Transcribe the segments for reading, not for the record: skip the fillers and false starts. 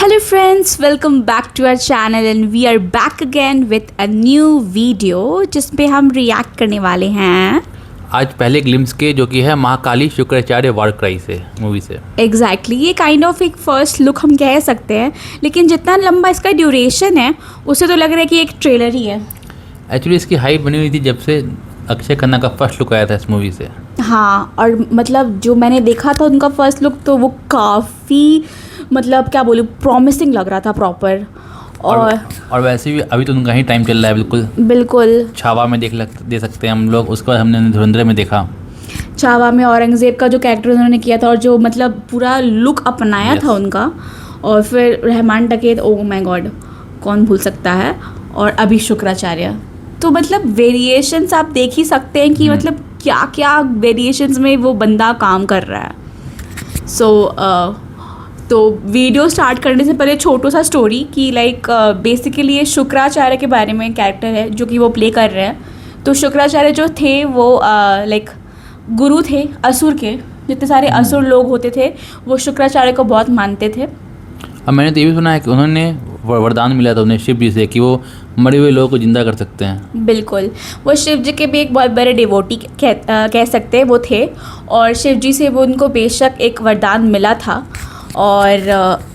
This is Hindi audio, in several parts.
Hello friends, welcome back to our channel and we are back again with a new video जिसपे हम रिएक्ट करने वाले हैं आज पहले ग्लिम्स के जो कि है महाकाली शुक्राचार्य वार क्राई से मूवी से। एग्जैक्टली ये काइंड ऑफ एक फर्स्ट लुक हम कह सकते हैं, लेकिन जितना लंबा इसका ड्यूरेशन है उससे तो लग रहा है कि एक ट्रेलर ही है। एक्चुअली इसकी हाइप बनी हुई थी जब से अक्षय खन्ना का फर्स्ट लुक आया था इस मूवी से। हाँ, और मतलब जो मैंने देखा था उनका फर्स्ट लुक तो वो काफ़ी मतलब क्या बोलूँ प्रॉमिसिंग लग रहा था प्रॉपर। और वैसे भी अभी तो उनका ही टाइम चल रहा है। बिल्कुल बिल्कुल छावा में दे सकते हैं हम लोग। उसके बाद हमने धुरंधर में देखा। छावा में औरंगज़ेब का जो कैरेक्टर उन्होंने किया था और जो मतलब पूरा लुक अपनाया था उनका, और फिर रहमान डकैत, ओ माय गॉड कौन भूल सकता है, और अभी शुक्राचार्य। तो मतलब वेरिएशंस आप देख ही सकते हैं कि मतलब क्या क्या वेरिएशंस में वो बंदा काम कर रहा है। तो वीडियो स्टार्ट करने से पहले छोटो सा स्टोरी कि लाइक बेसिकली ये शुक्राचार्य के बारे में कैरेक्टर है जो कि वो प्ले कर रहे हैं। तो शुक्राचार्य जो थे वो लाइक गुरु थे असुर के। जितने सारे असुर लोग होते थे वो शुक्राचार्य को बहुत मानते थे। अब मैंने तो ये भी सुना है कि उन्होंने वरदान मिला था उन्हें शिव जी से कि वो मरे हुए लोगों को जिंदा कर सकते हैं। बिल्कुल, वो शिव जी के भी एक बहुत बड़े डिवोटी कह सकते हैं वो थे, और शिव जी से वो उनको बेशक एक वरदान मिला था। और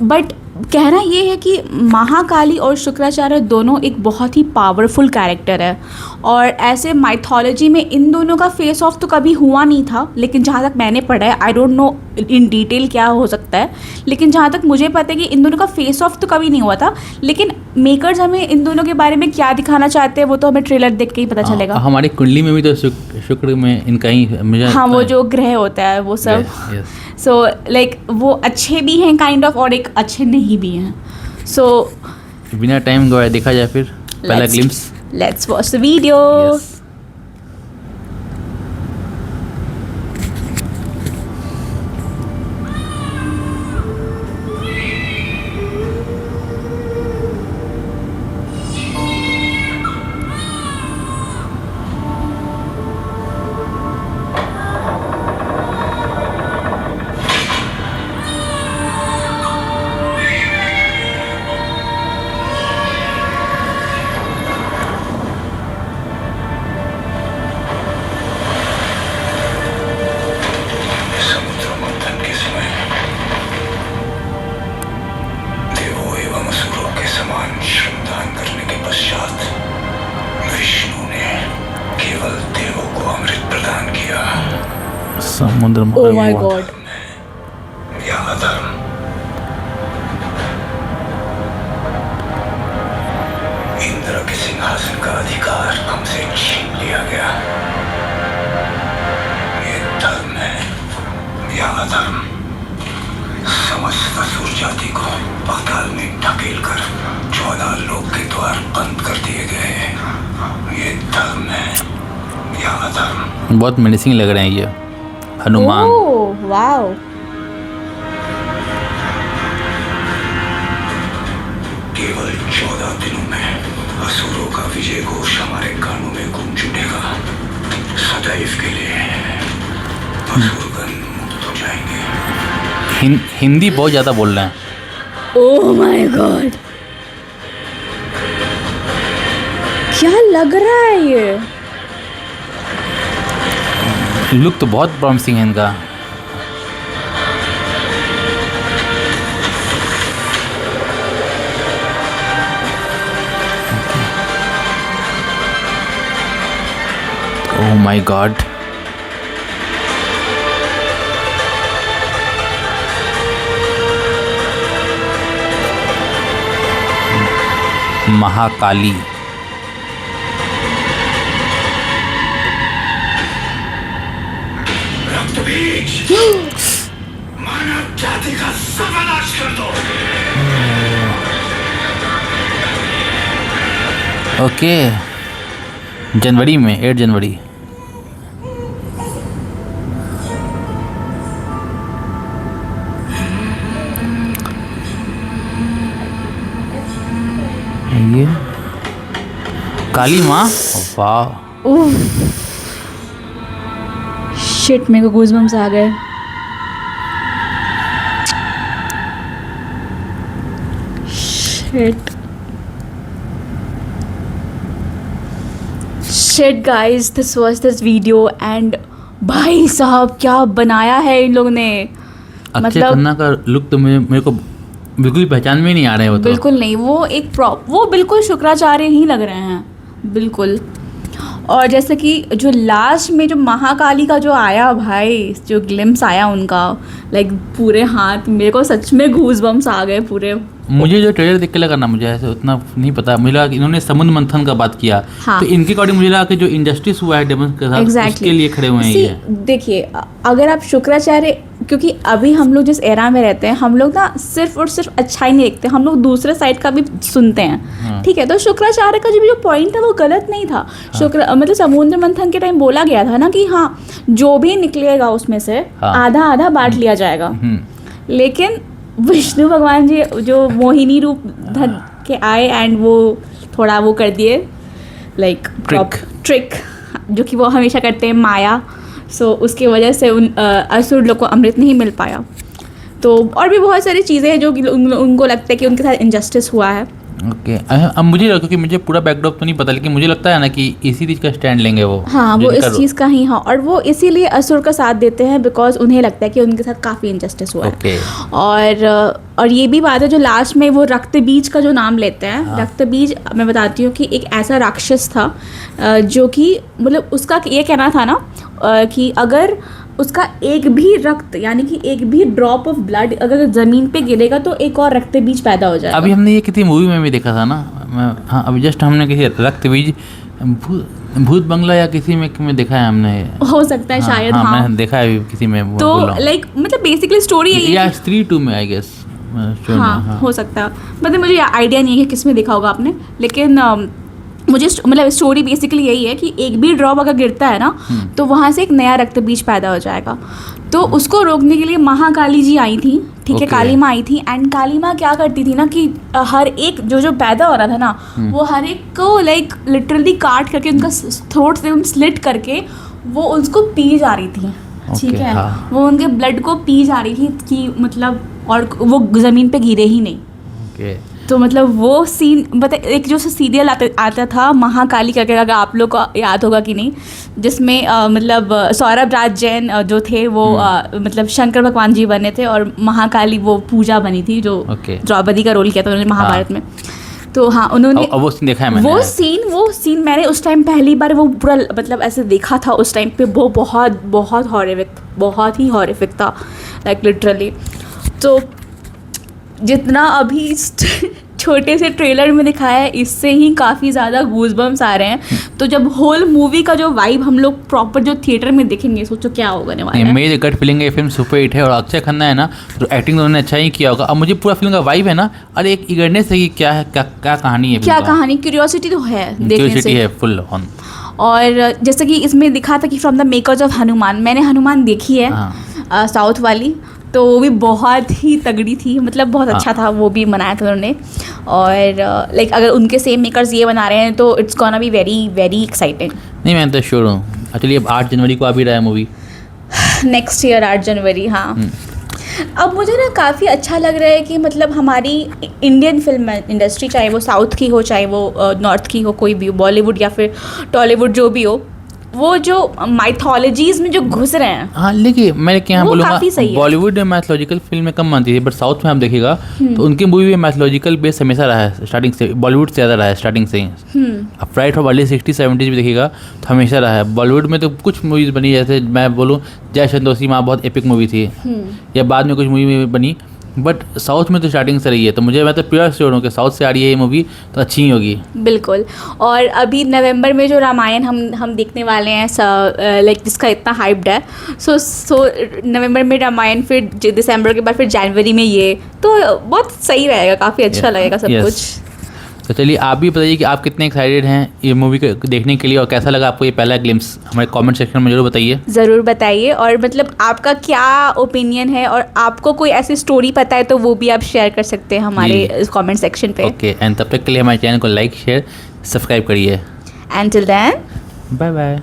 बट कहना ये है कि महाकाली और शुक्राचार्य दोनों एक बहुत ही पावरफुल कैरेक्टर है, और ऐसे माइथोलॉजी में इन दोनों का फेस ऑफ तो कभी हुआ नहीं था। लेकिन जहाँ तक मैंने पढ़ा है, I don't know in detail क्या हो सकता है, लेकिन जहाँ तक मुझे पता है कि इन दोनों का फेस ऑफ तो कभी नहीं हुआ था। लेकिन मेकर्स हमें इन दोनों के बारे में क्या दिखाना चाहते हैं वो तो हमें ट्रेलर देख के ही पता चलेगा। हमारी कुंडली में भी तो शुक्र में इनका ही हाँ, वो जो ग्रह होता है वो सब। सो लाइक वो अच्छे भी हैं काइंड ऑफ, और एक अच्छे नहीं भी हैं। सो बिना टाइम गवाए देखा जाए फिर पहला glimpse. Let's watch the video. समुद्र ओह माय गॉड, इंद्र के सिंहासन का अधिकार हमसे छीन लिया गया। ये धर्म है या अधर्म? समस्त असुर जाति को पाताल में ढकेल कर 14 लोक के द्वार बंद कर दिए गए हैं। ये धर्म है या अधर्म? बहुत मेडिसिन लग रहे हैं ये हनुमान। ओह वाओ, केवल 14 दिनों में असुरों का विजय घोष हमारे कानों में गूंज उठेगा। सदैव के लिए असुरगण मुक्त हो जाएंगे। हिंदी बहुत ज़्यादा बोल रहे हैं। ओह माय गॉड, क्या लग रहा है ये? लुक तो बहुत प्रॉमिसिंग है इनका। Oh my god, Mahakali. मानव जाति का सर्वनाश कर दो। ओके, जनवरी में 8 जनवरी। ये काली माँ, वाह। शिट, मेरे को गूज़बम्स आ गए। Shit guys, this was this video and भाई साहब क्या बनाया है इन लोगों ने। अक्षय खन्ना का लुक तो मेरे को बिल्कुल पहचान में नहीं आ रहे हो। तो बिल्कुल नहीं, वो एक वो बिल्कुल शुक्राचार्य ही लग रहे हैं बिल्कुल। और जैसे कि जो लास्ट में जो महाकाली का जो आया भाई, जो ग्लिम्स आया उनका, लाइक पूरे हाथ, मेरे को सच में गूज बम्स आ गए पूरे। मुझे जो ट्रेलर देख के लगा ना, मुझे ऐसे उतना नहीं पता, मुझे लगा कि इन्होंने समुद्र मंथन का बात किया। हाँ। तो इनके अकॉर्डिंग मुझे लगा कि जो इंजस्टिस हुआ है डेमन के साथ, उसके लिए खड़े हुए हैं ये। देखिए, अगर आप शुक्राचार्य, क्योंकि अभी हम लोग जिस एरा में रहते हैं, हम लोग ना सिर्फ और सिर्फ अच्छा ही नहीं देखते, हम लोग दूसरे साइड का भी सुनते हैं। ठीक है, तो शुक्राचार्य का जो पॉइंट था वो गलत नहीं था। मतलब समुद्र मंथन के टाइम बोला गया था ना कि हाँ, जो भी निकलेगा उसमें से आधा आधा बांट लिया जाएगा। लेकिन विष्णु भगवान जी जो मोहिनी रूप धर के आए एंड वो थोड़ा वो कर दिए, लाइक ट्रिक जो कि वो हमेशा करते हैं, माया। सो उसकी वजह से उन असुर लोग को अमृत नहीं मिल पाया। तो और भी बहुत सारी चीज़ें हैं जो कि उनको लगता है कि उनके साथ इनजस्टिस हुआ है। ओके, अब मुझे लगा, क्योंकि मुझे पूरा बैकड्रॉप तो नहीं पता, लेकिन मुझे लगता है ना कि इसी चीज़ का स्टैंड लेंगे वो। हाँ, वो इस चीज़ का ही। हाँ, और वो इसीलिए असुर का साथ देते हैं बिकॉज उन्हें लगता है कि उनके साथ काफ़ी इनजस्टिस हुआ है। और ये भी बात है, जो लास्ट में वो रक्त बीज का जो नाम लेते हैं। हाँ। रक्त बीज, मैं बताती हूँ कि एक ऐसा राक्षस था जो कि मतलब उसका ये कहना था ना कि अगर उसका एक भी रक्त, यानी कि एक भी ड्रॉप ऑफ ब्लड अगर ज़मीन पे गिरेगा तो एक और रक्त बीज पैदा हो जाएगा। अभी हमने ये किसी मूवी में भी देखा था ना। हाँ, अभी जस्ट हमने किसी रक्त बीज भूत बंगला या किसी में देखा है हमने। हो सकता है। हाँ, शायद। हाँ, मैंने देखा है किसी में। तो लाइक मतलब बेसिकली स्टोरी है या स्त्री 2 में आई गेस। हाँ, हो सकता है। मतलब मुझे आइडिया नहीं है कि किस में देखा होगा आपने, लेकिन मुझे मतलब स्टोरी बेसिकली यही है कि एक भी ड्रॉप अगर गिरता है ना तो वहाँ से एक नया रक्त बीज पैदा हो जाएगा। तो उसको रोकने के लिए महाकाली जी आई थी। ठीक है, काली माँ आई थी एंड काली माँ क्या करती थी ना कि हर एक जो पैदा हो रहा था ना, वो हर एक को लाइक लिटरली काट करके उनका थ्रोट से स्लिट करके वो उसको पी जा रही थी। ठीक है, हाँ। वो उनके ब्लड को पी जा रही थी कि मतलब, और वो ज़मीन पे गिरे ही नहीं। तो मतलब वो सीन मतलब एक जो सीरियल आता था महाकाली करके, अगर आप लोग को याद होगा कि नहीं, जिसमें मतलब सौरभ राज जैन जो थे वो मतलब शंकर भगवान जी बने थे और महाकाली वो पूजा बनी थी, जो द्रौपदी का रोल किया था उन्होंने महाभारत में। तो हाँ, उन्होंने वो सीन देखा है मैंने। वो सीन मैंने उस टाइम पहली बार वो पूरा मतलब ऐसे देखा था उस टाइम पे। वो बहुत ही हॉरिफिक था, लाइक लिटरली। तो जितना अभी छोटे से ट्रेलर में दिखाया है, इससे ही काफ़ी ज़्यादा गूज़बम्स आ रहे हैं। तो जब होल मूवी का जो वाइब हम लोग प्रॉपर जो थिएटर में देखेंगे, सोचो क्या होगा वाला है। मेरी गट फीलिंग है, ये फिल्म सुपर हिट है और अक्षय खन्ना है ना, तो एक्टिंग उन्होंने अच्छा ही किया होगा। अब मुझे पूरा फिल्म का वाइब है ना, अरे एक ईगरनेस है कि क्या है, क्या कहानी है, क्या कहानी, क्यूरियोसिटी तो है देखने से है फुल ऑन। और जैसे कि इसमें दिखा था कि from the makers of Hanuman, मैंने हनुमान देखी है साउथ वाली, तो वो भी बहुत ही तगड़ी थी, मतलब बहुत अच्छा था। वो भी बनाया था उन्होंने। और लाइक अगर उनके सेम मेकर्स ये बना रहे हैं तो it's gonna be very very exciting. नहीं, मैं तो श्योर हूँ। एक्चुअली अब 8 जनवरी को आ भी रहा है मूवी, नेक्स्ट ईयर 8 जनवरी। हाँ, अब मुझे ना काफ़ी अच्छा लग रहा है कि मतलब हमारी इंडियन फिल्म इंडस्ट्री, चाहे वो साउथ की हो चाहे वो नॉर्थ की हो, कोई भी हो, बॉलीवुड या फिर टॉलीवुड जो भी हो, वो जो माइथोलॉजीज में जो घुस रहे हैं। हाँ, लेकिन मैं क्या बोलूँगा, बॉलीवुड में मैथोलॉजिकल फिल्म में कम मानती थी, बट साउथ में आप देखिएगा तो उनकी मूवी में मैथोलॉजिकल बेस हमेशा रहा है स्टार्टिंग से, बॉलीवुड से ज़्यादा रहा है स्टार्टिंग से ही। अब राइट और अर्ली 60-70s भी देखिएगा तो हमेशा रहा है। बॉलीवुड में तो कुछ मूवीज़ बनी, जैसे मैं बोलूँ जय संतोषी माँ बहुत एपिक मूवी थी, या बाद में कुछ मूवी बनी, बट साउथ में तो स्टार्टिंग से रही है। तो मैं तो प्योर श्योर हूँ कि साउथ से आ रही है ये मूवी तो अच्छी ही होगी। बिल्कुल। और अभी नवंबर में जो रामायण हम देखने वाले हैं, लाइक जिसका इतना हाइप्ड है, सो नवंबर में रामायण, फिर दिसंबर के बाद फिर जनवरी में ये, तो बहुत सही रहेगा, काफ़ी अच्छा लगेगा सब कुछ। तो चलिए आप भी बताइए कि आप कितने एक्साइटेड हैं ये मूवी को देखने के लिए, और कैसा लगा आपको ये पहला ग्लिम्स, हमारे कमेंट सेक्शन में जरूर बताइए। ज़रूर बताइए, और मतलब आपका क्या ओपिनियन है, और आपको कोई ऐसी स्टोरी पता है तो वो भी आप शेयर कर सकते हैं हमारे कमेंट सेक्शन पे। ओके, एंड तब तक के लिए हमारे चैनल को लाइक शेयर सब्सक्राइब करिए। And till then, bye bye.